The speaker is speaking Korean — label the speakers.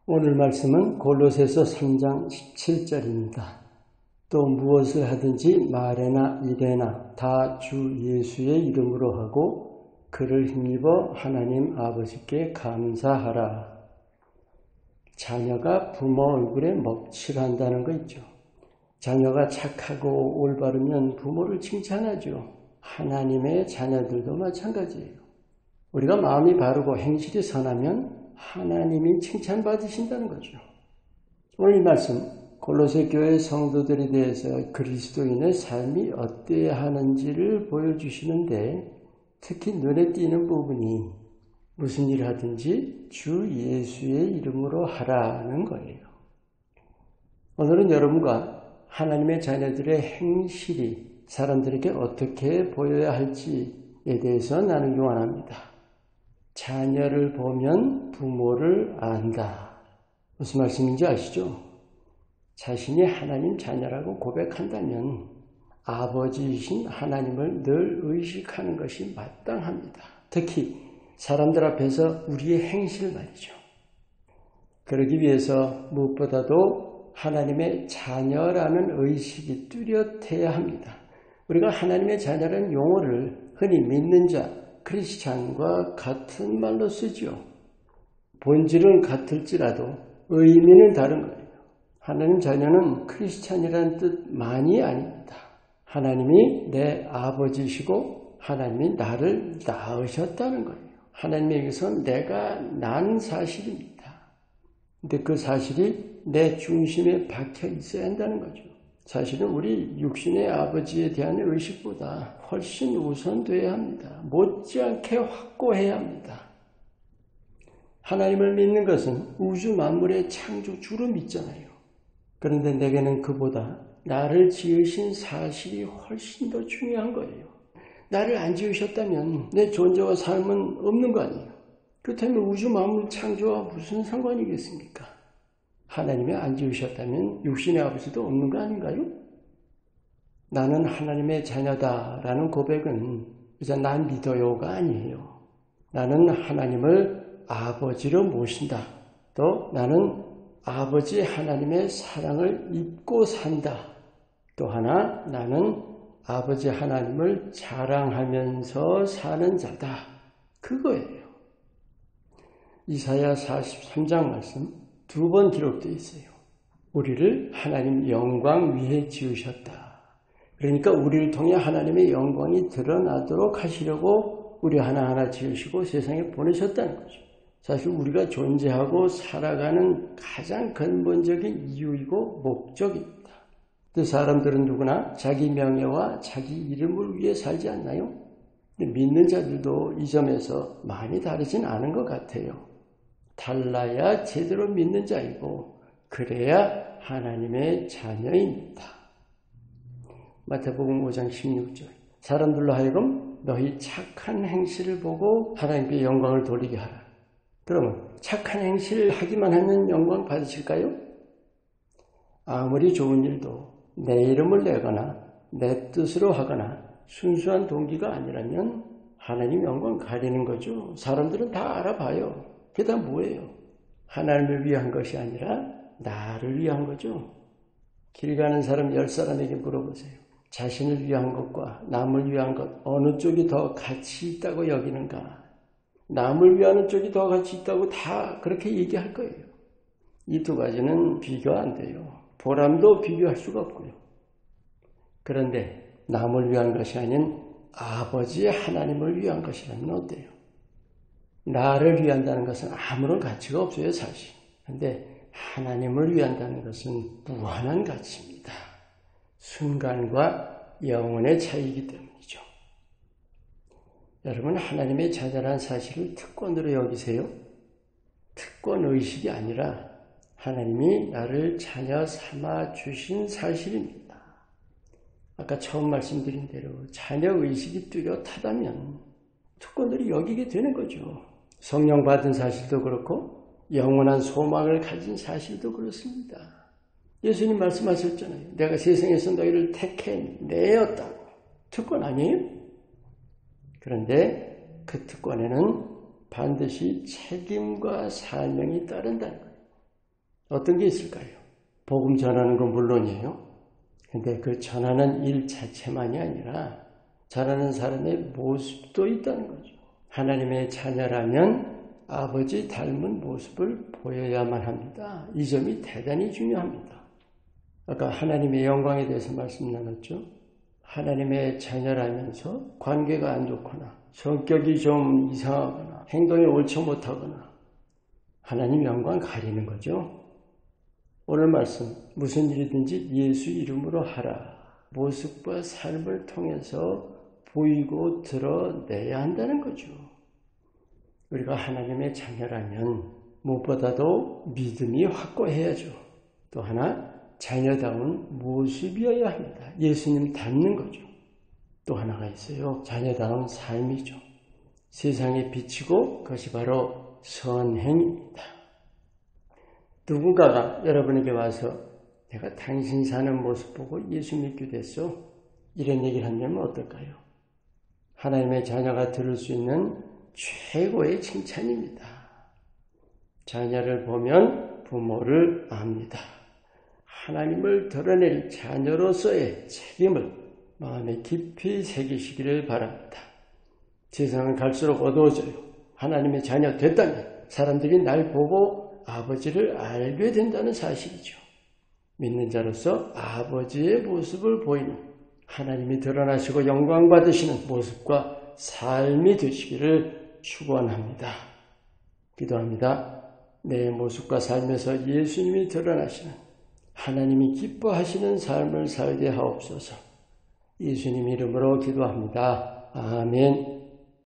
Speaker 1: 오늘 말씀은 골로새서 3장 17절입니다. 또 무엇을 하든지 말에나 일에나 다 주 예수의 이름으로 하고 그를 힘입어 하나님 아버지께 감사하라. 자녀가 부모 얼굴에 먹칠한다는 거 있죠. 자녀가 착하고 올바르면 부모를 칭찬하죠. 하나님의 자녀들도 마찬가지예요. 우리가 마음이 바르고 행실이 선하면 하나님이 칭찬받으신다는 거죠. 오늘 이 말씀 골로새 교회 성도들에 대해서 그리스도인의 삶이 어때야 하는지를 보여주시는데 특히 눈에 띄는 부분이 무슨 일을 하든지 주 예수의 이름으로 하라는 거예요. 오늘은 여러분과 하나님의 자녀들의 행실이 사람들에게 어떻게 보여야 할지에 대해서 나누기 원합니다. 자녀를 보면 부모를 안다. 무슨 말씀인지 아시죠? 자신이 하나님 자녀라고 고백한다면 아버지이신 하나님을 늘 의식하는 것이 마땅합니다. 특히 사람들 앞에서 우리의 행실 말이죠. 그러기 위해서 무엇보다도 하나님의 자녀라는 의식이 뚜렷해야 합니다. 우리가 하나님의 자녀라는 용어를 흔히 믿는 자, 크리스찬과 같은 말로 쓰죠. 본질은 같을지라도 의미는 다른 거예요. 하나님 자녀는 크리스찬이라는 뜻만이 아닙니다. 하나님이 내 아버지시고 하나님이 나를 낳으셨다는 거예요. 하나님에게서 내가 난 사실입니다. 근데 그 사실이 내 중심에 박혀 있어야 한다는 거죠. 사실은 우리 육신의 아버지에 대한 의식보다 훨씬 우선돼야 합니다. 못지않게 확고해야 합니다. 하나님을 믿는 것은 우주 만물의 창조주로 믿잖아요. 그런데 내게는 그보다 나를 지으신 사실이 훨씬 더 중요한 거예요. 나를 안 지으셨다면 내 존재와 삶은 없는 거 아니에요. 그렇다면 우주 만물 창조와 무슨 상관이겠습니까? 하나님이 안 지으셨다면 육신의 아버지도 없는 거 아닌가요? 나는 하나님의 자녀다라는 고백은 이제 난 믿어요가 아니에요. 나는 하나님을 아버지로 모신다. 또 나는 아버지 하나님의 사랑을 입고 산다. 또 하나 나는 아버지 하나님을 자랑하면서 사는 자다. 그거예요. 이사야 43장 말씀 2번 기록되어 있어요. 우리를 하나님 영광 위에 지으셨다. 그러니까 우리를 통해 하나님의 영광이 드러나도록 하시려고 우리 하나하나 지으시고 세상에 보내셨다는 거죠. 사실 우리가 존재하고 살아가는 가장 근본적인 이유이고 목적입니다. 근데 사람들은 누구나 자기 명예와 자기 이름을 위해 살지 않나요? 근데 믿는 자들도 이 점에서 많이 다르진 않은 것 같아요. 달라야 제대로 믿는 자이고 그래야 하나님의 자녀입니다. 마태복음 5장 16절 사람들로 하여금 너희 착한 행실을 보고 하나님께 영광을 돌리게 하라. 그러면 착한 행실을 하기만 하면 영광 받으실까요? 아무리 좋은 일도 내 이름을 내거나 내 뜻으로 하거나 순수한 동기가 아니라면 하나님 영광 가리는 거죠. 사람들은 다 알아봐요. 그게 다 뭐예요? 하나님을 위한 것이 아니라 나를 위한 거죠. 길 가는 사람 10사람에게 물어보세요. 자신을 위한 것과 남을 위한 것 어느 쪽이 더 가치 있다고 여기는가? 남을 위하는 쪽이 더 가치 있다고 다 그렇게 얘기할 거예요. 이 두 가지는 비교 안 돼요. 보람도 비교할 수가 없고요. 그런데 남을 위한 것이 아닌 아버지 하나님을 위한 것이라면 어때요? 나를 위한다는 것은 아무런 가치가 없어요, 사실. 그런데 하나님을 위한다는 것은 무한한 가치입니다. 순간과 영혼의 차이이기 때문이죠. 여러분, 하나님의 자녀라는 사실을 특권으로 여기세요. 특권 의식이 아니라 하나님이 나를 자녀 삼아 주신 사실입니다. 아까 처음 말씀드린 대로 자녀 의식이 뚜렷하다면 특권들이 여기게 되는 거죠. 성령 받은 사실도 그렇고 영원한 소망을 가진 사실도 그렇습니다. 예수님 말씀하셨잖아요. 내가 세상에서 너희를 택해 내었다고. 특권 아니에요? 그런데 그 특권에는 반드시 책임과 사명이 따른다는 거예요. 어떤 게 있을까요? 복음 전하는 건 물론이에요. 근데 그 전하는 일 자체만이 아니라 전하는 사람의 모습도 있다는 거죠. 하나님의 자녀라면 아버지 닮은 모습을 보여야만 합니다. 이 점이 대단히 중요합니다. 아까 하나님의 영광에 대해서 말씀 나눴죠. 하나님의 자녀라면서 관계가 안 좋거나 성격이 좀 이상하거나 행동이 옳지 못하거나 하나님 영광 가리는 거죠. 오늘 말씀 무슨 일이든지 예수 이름으로 하라. 모습과 삶을 통해서 보이고 드러내야 한다는 거죠. 우리가 하나님의 자녀라면 무엇보다도 믿음이 확고해야죠. 또 하나 자녀다운 모습이어야 합니다. 예수님 닮는 거죠. 또 하나가 있어요. 자녀다운 삶이죠. 세상에 비치고 그것이 바로 선행입니다. 누군가가 여러분에게 와서 내가 당신 사는 모습 보고 예수 믿게 됐어. 이런 얘기를 한다면 어떨까요? 하나님의 자녀가 들을 수 있는 최고의 칭찬입니다. 자녀를 보면 부모를 압니다. 하나님을 드러낼 자녀로서의 책임을 마음에 깊이 새기시기를 바랍니다. 세상은 갈수록 어두워져요. 하나님의 자녀 됐다면 사람들이 날 보고 아버지를 알게 된다는 사실이죠. 믿는 자로서 아버지의 모습을 보이는 하나님이 드러나시고 영광 받으시는 모습과 삶이 되시기를 축원합니다. 기도합니다. 내 모습과 삶에서 예수님이 드러나시는 하나님이 기뻐하시는 삶을 살게 하옵소서. 예수님 이름으로 기도합니다. 아멘.